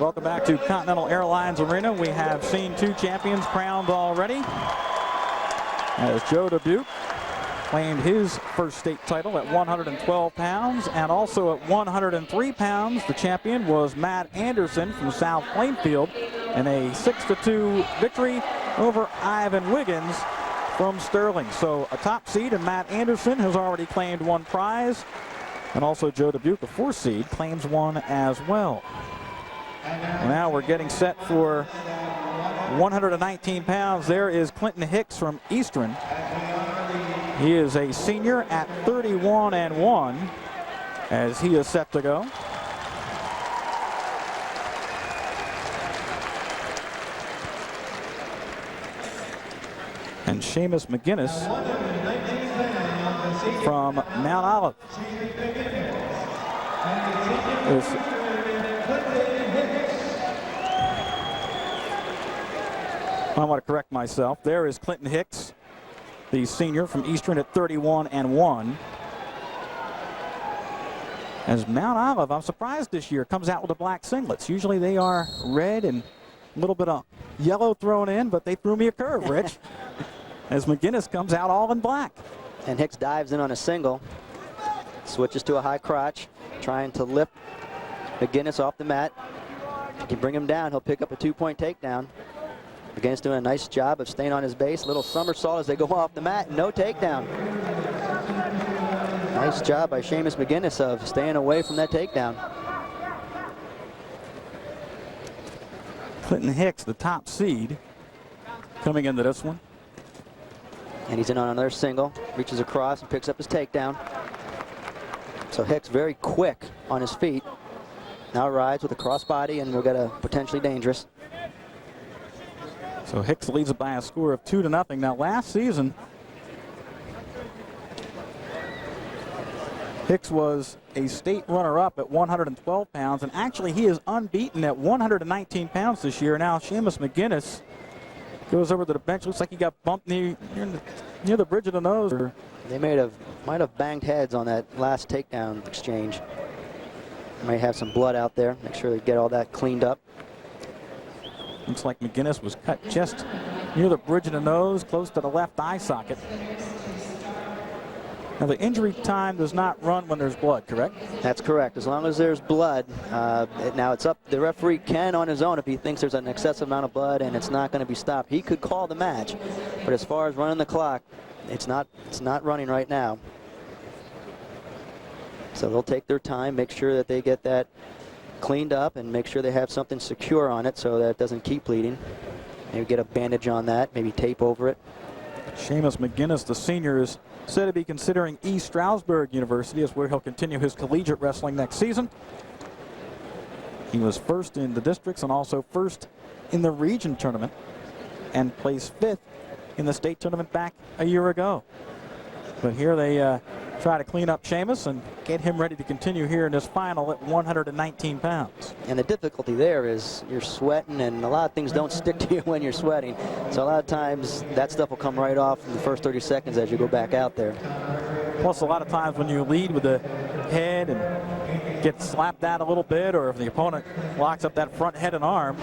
Welcome back to Continental Airlines Arena. We have seen two champions crowned already, as Joe Dubuque claimed his first state title at 112 pounds, and also at 103 pounds, the champion was Matt Anderson from South Plainfield in a 6-2 victory over Ivan Wiggins from Sterling. So a top seed, and Matt Anderson has already claimed one prize, and also Joe Dubuque, a 4 seed, claims one as well. Now we're getting set for 119 pounds. There is Clinton Hicks from Eastern. He is a senior at 31-1 as he is set to go. And Seamus Mcguiness from Mount Olive. I want to correct myself. There is Clinton Hicks, the senior from Eastern, at 31-1. As Mount Olive, I'm surprised this year, comes out with the black singlets. Usually they are red and a little bit of yellow thrown in, but they threw me a curve, Rich. As Mcguiness comes out all in black. And Hicks dives in on a single, switches to a high crotch, trying to lift Mcguiness off the mat. If you bring him down, he'll pick up a 2-point takedown. McGuinness doing a nice job of staying on his base. Little somersault as they go off the mat. No takedown. Nice job by Seamus Mcguiness of staying away from that takedown. Clinton Hicks, the top seed, coming into this one. And he's in on another single. Reaches across and picks up his takedown. So Hicks very quick on his feet. Now rides with a crossbody, and we'll get a potentially dangerous. So Hicks leads it by a score of 2-0. Now last season, Hicks was a state runner-up at 112 pounds, and actually he is unbeaten at 119 pounds this year. Now Seamus Mcguiness goes over to the bench. Looks like he got bumped near the bridge of the nose. They might have banged heads on that last takedown exchange. Might have some blood out there. Make sure they get all that cleaned up. Looks like Mcguiness was cut just near the bridge of the nose, close to the left eye socket. Now the injury time does not run when there's blood, correct? That's correct. As long as there's blood, now it's up. The referee can on his own, if he thinks there's an excessive amount of blood and it's not going to be stopped, he could call the match. But as far as running the clock, it's not running right now. So they'll take their time, make sure that they get that cleaned up, and make sure they have something secure on it so that it doesn't keep bleeding. Maybe get a bandage on that, maybe tape over it. Seamus Mcguiness, the senior, is said to be considering East Stroudsburg University as where he'll continue his collegiate wrestling next season. He was first in the districts and also first in the region tournament, and placed 5th in the state tournament back a year ago. But here they try to clean up Seamus and get him ready to continue here in this final at 119 pounds. And the difficulty there is you're sweating, and a lot of things don't stick to you when you're sweating. So a lot of times that stuff will come right off in the first 30 seconds as you go back out there. Plus a lot of times when you lead with the head and get slapped out a little bit, or if the opponent locks up that front head and arm,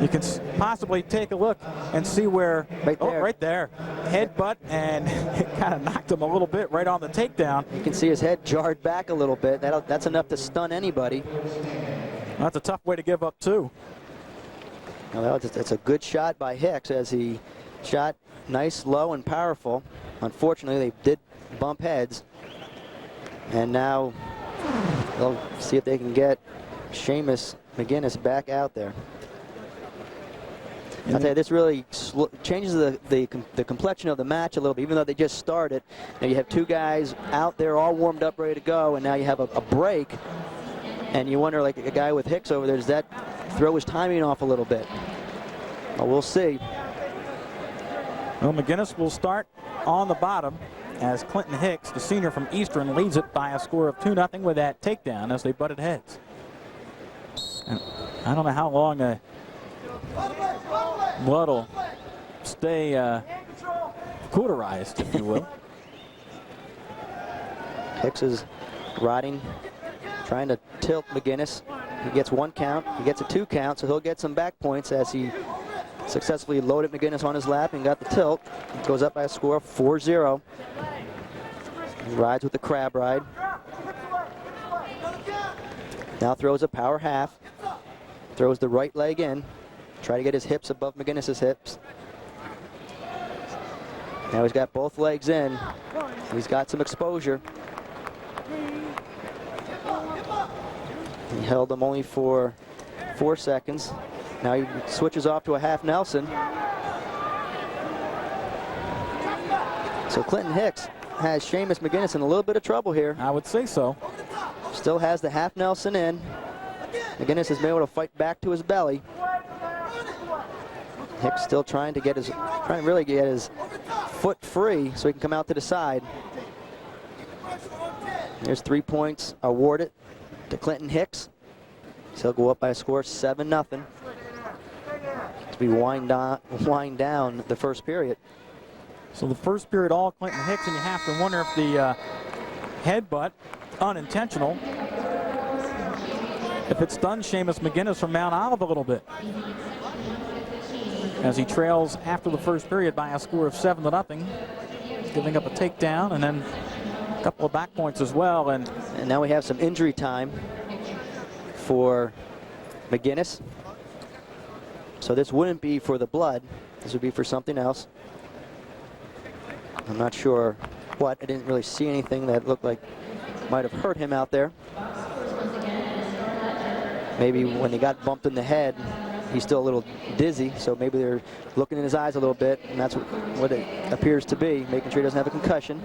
you can possibly take a look and see where, right there, headbutt, and it kind of knocked him a little bit right on the takedown. You can see his head jarred back a little bit. That's enough to stun anybody. That's a tough way to give up, too. Well, that's a good shot by Hicks, as he shot nice, low, and powerful. Unfortunately, they did bump heads. And now they'll see if they can get Seamus Mcguiness back out there. I'll tell you, this really changes the complexion of the match a little bit, even though they just started. Now you have two guys out there all warmed up, ready to go, and now you have a break. And you wonder, like a guy with Hicks over there, does that throw his timing off a little bit? Well, we'll see. Well, Mcguiness will start on the bottom as Clinton Hicks, the senior from Eastern, leads it by a score of 2-0 with that takedown as they butted heads. And I don't know how long blood will stay cauterized, if you will. Hicks is riding, trying to tilt Mcguiness. He gets 1 count, he gets a 2 count, so he'll get some back points as he successfully loaded Mcguiness on his lap and got the tilt. He goes up by a score of 4-0. He rides with the crab ride. Now throws a power half. Throws the right leg in. Try to get his hips above Mcguinness's hips. Now he's got both legs in. He's got some exposure. He held them only for 4 seconds. Now he switches off to a half Nelson. So Clinton Hicks has Seamus Mcguiness in a little bit of trouble here. I would say so. Still has the half Nelson in. Mcguiness has been able to fight back to his belly. Hicks still trying to really get his foot free so he can come out to the side. There's 3 points awarded to Clinton Hicks. So he'll go up by a score of 7-0. As we wind down the first period. So the first period, all Clinton Hicks, and you have to wonder if the headbutt, unintentional, if it stuns Seamus Mcguiness from Mount Olive a little bit. As he trails after the first period by a score of 7-0, giving up a takedown and then a couple of back points as well. And now we have some injury time for Mcguiness. So this wouldn't be for the blood. This would be for something else. I'm not sure what. I didn't really see anything that looked like might have hurt him out there. Maybe when he got bumped in the head, he's still a little dizzy, so maybe they're looking in his eyes a little bit, and that's what it appears to be, making sure he doesn't have a concussion.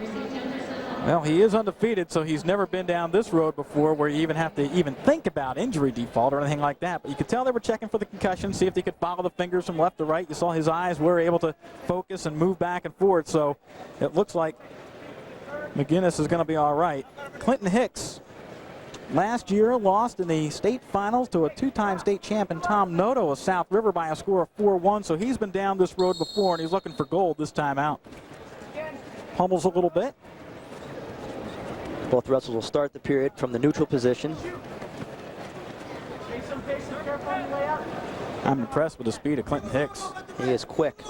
Well, he is undefeated, so he's never been down this road before where you even have to think about injury default or anything like that. But you could tell they were checking for the concussion, see if they could follow the fingers from left to right. You saw his eyes were able to focus and move back and forth, so it looks like Mcguiness is going to be all right. Clinton Hicks, last year lost in the state finals to a 2-time state champion Tom Noto of South River by a score of 4-1, so he's been down this road before, and he's looking for gold this time out. Pummels a little bit. Both wrestlers will start the period from the neutral position. I'm impressed with the speed of Clinton Hicks. He is quick.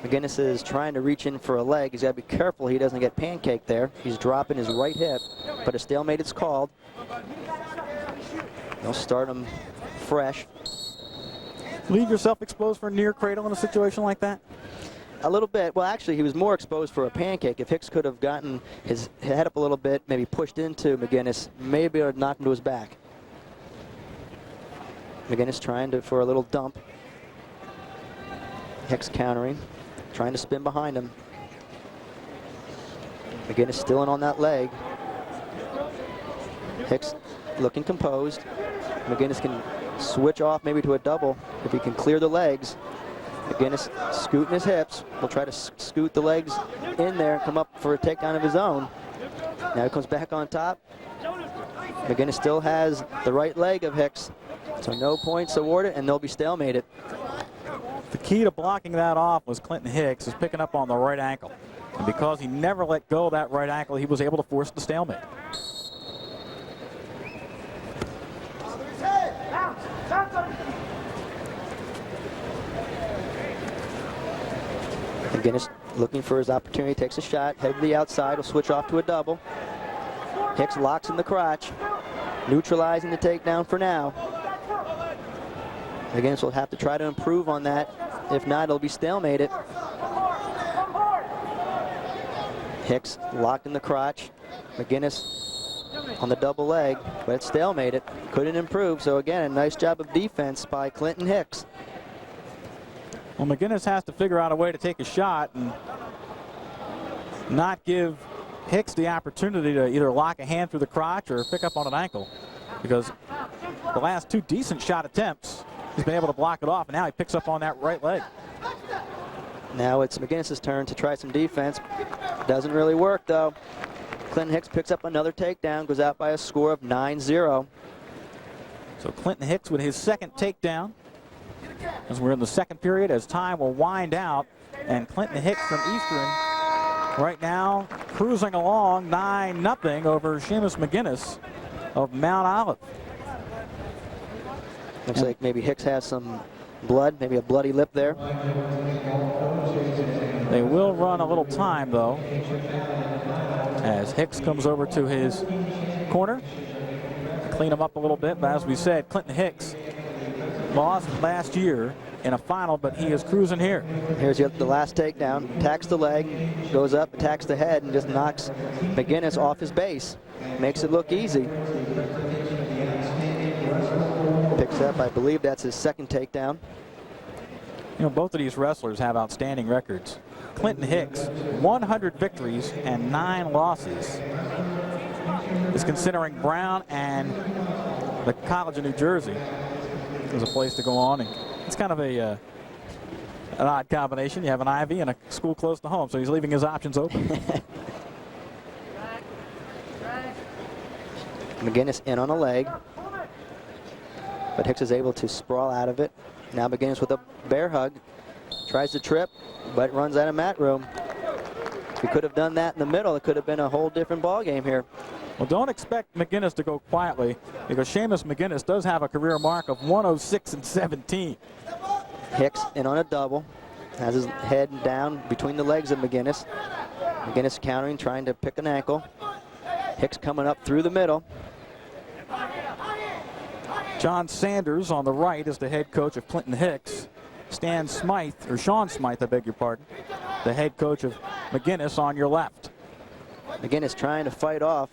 Mcguiness is trying to reach in for a leg. He's got to be careful he doesn't get pancaked there. He's dropping his right hip, but a stalemate is called. They'll start him fresh. Leave yourself exposed for a near cradle in a situation like that? A little bit. Well, actually, he was more exposed for a pancake. If Hicks could have gotten his head up a little bit, maybe pushed into Mcguiness, maybe it would knock him to his back. Mcguiness trying for a little dump. Hicks countering, trying to spin behind him. Mcguiness still in on that leg. Hicks looking composed. Mcguiness can switch off maybe to a double if he can clear the legs. Mcguiness scooting his hips. Will try to scoot the legs in there and come up for a takedown of his own. Now he comes back on top. Mcguiness still has the right leg of Hicks. So no points awarded, and they'll be stalemated. The key to blocking that off was Clinton Hicks is picking up on the right ankle. And because he never let go of that right ankle, he was able to force the stalemate. Mcguiness looking for his opportunity, takes a shot, head to the outside, will switch off to a double. Hicks locks in the crotch, neutralizing the takedown for now. Mcguiness will have to try to improve on that. If not, it'll be stalemated. Hicks locked in the crotch. Mcguiness on the double leg, but it's stalemated. Couldn't improve, so again, a nice job of defense by Clinton Hicks. Well, Mcguiness has to figure out a way to take a shot and not give Hicks the opportunity to either lock a hand through the crotch or pick up on an ankle, because the last 2 decent shot attempts, he's been able to block it off, and now he picks up on that right leg. Now it's Mcguiness' turn to try some defense. Doesn't really work, though. Clinton Hicks picks up another takedown, goes out by a score of 9-0. So Clinton Hicks with his second takedown as we're in the second period, as time will wind out, and Clinton Hicks from Eastern right now cruising along 9-0 over Seamus Mcguiness of Mount Olive. Looks like maybe Hicks has some blood, maybe a bloody lip there. They will run a little time, though, as Hicks comes over to his corner. Clean him up a little bit, but as we said, Clinton Hicks lost last year in a final, but he is cruising here. Here's the last takedown. Attacks the leg, goes up, attacks the head, and just knocks Mcguiness off his base. Makes it look easy. Picks up, I believe that's his second takedown. You know, both of these wrestlers have outstanding records. Clinton Hicks, 100 victories and 9 losses, is considering Brown and the College of New Jersey as a place to go on. And it's kind of an odd combination. You have an Ivy and a school close to home, so he's leaving his options open. Mcguiness in on a leg, but Hicks is able to sprawl out of it. Now Mcguiness with a bear hug, tries to trip, but runs out of mat room. If he could have done that in the middle, it could have been a whole different ball game here. Well, don't expect Mcguiness to go quietly, because Seamus Mcguiness does have a career mark of 106-17. Hicks in on a double, has his head down between the legs of Mcguiness. Mcguiness countering, trying to pick an ankle. Hicks coming up through the middle. John Sanders on the right is the head coach of Clinton Hicks. Sean Smythe, I beg your pardon, the head coach of Mcguiness on your left. Mcguiness trying to fight off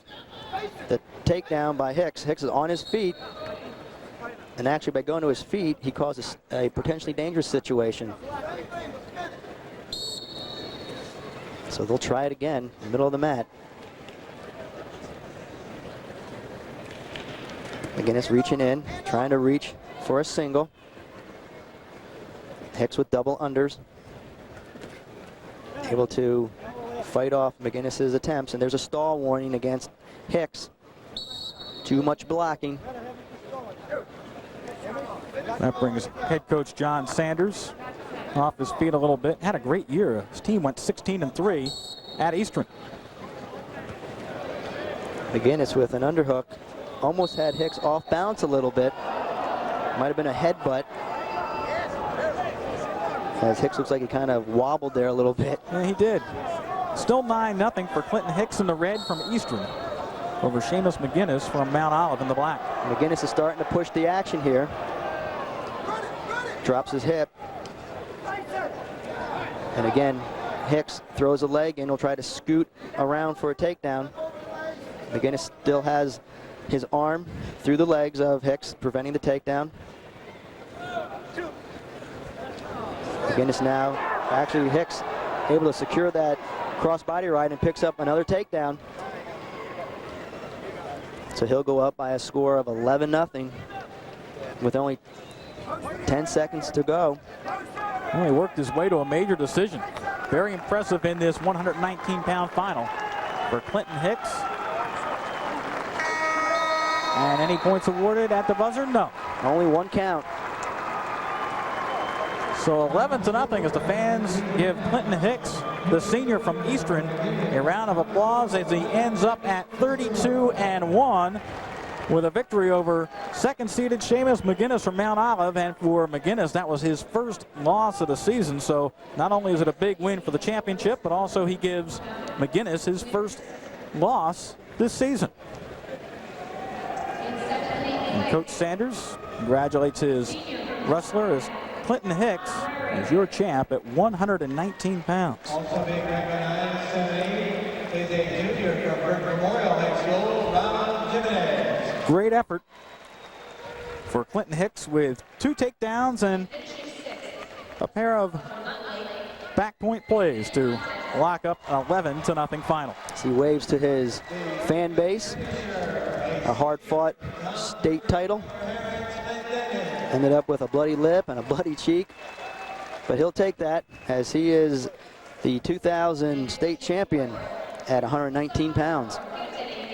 the takedown by Hicks. Hicks is on his feet, and actually by going to his feet, he causes a potentially dangerous situation. So they'll try it again in the middle of the mat. Mcguiness reaching in, trying to reach for a single. Hicks with double unders. Able to fight off Mcguinness's attempts, and there's a stall warning against Hicks. Too much blocking. That brings head coach John Sanders off his feet a little bit. Had a great year. His team went 16-3 at Eastern. Mcguiness with an underhook. Almost had Hicks off balance a little bit. Might have been a headbutt, as Hicks looks like he kind of wobbled there a little bit. Yeah, he did. Still 9-0 for Clinton Hicks in the red from Eastern over Seamus Mcguiness from Mount Olive in the black. Mcguiness is starting to push the action here. Drops his hip. And again, Hicks throws a leg and will try to scoot around for a takedown. Mcguiness still has his arm through the legs of Hicks, preventing the takedown. Mcguiness now, actually Hicks able to secure that crossbody ride and picks up another takedown. So he'll go up by a score of 11-0 with only 10 seconds to go. Well, he worked his way to a major decision. Very impressive in this 119-pound final for Clinton Hicks. And any points awarded at the buzzer? No. Only one count. So 11-0 as the fans give Clinton Hicks, the senior from Eastern, a round of applause as he ends up at 32-1 with a victory over second-seeded Seamus Mcguiness from Mount Olive. And for Mcguiness, that was his first loss of the season. So not only is it a big win for the championship, but also he gives Mcguiness his first loss this season. And Coach Sanders congratulates his wrestler as Clinton Hicks is your champ at 119 pounds. Also being recognized today is a junior from Brick Memorial High School, Mcguiness. Great effort for Clinton Hicks with 2 takedowns and a pair of back point plays to lock up an 11-0 final. As he waves to his fan base, a hard-fought state title. Ended up with a bloody lip and a bloody cheek, but he'll take that as he is the 2000 state champion at 119 pounds.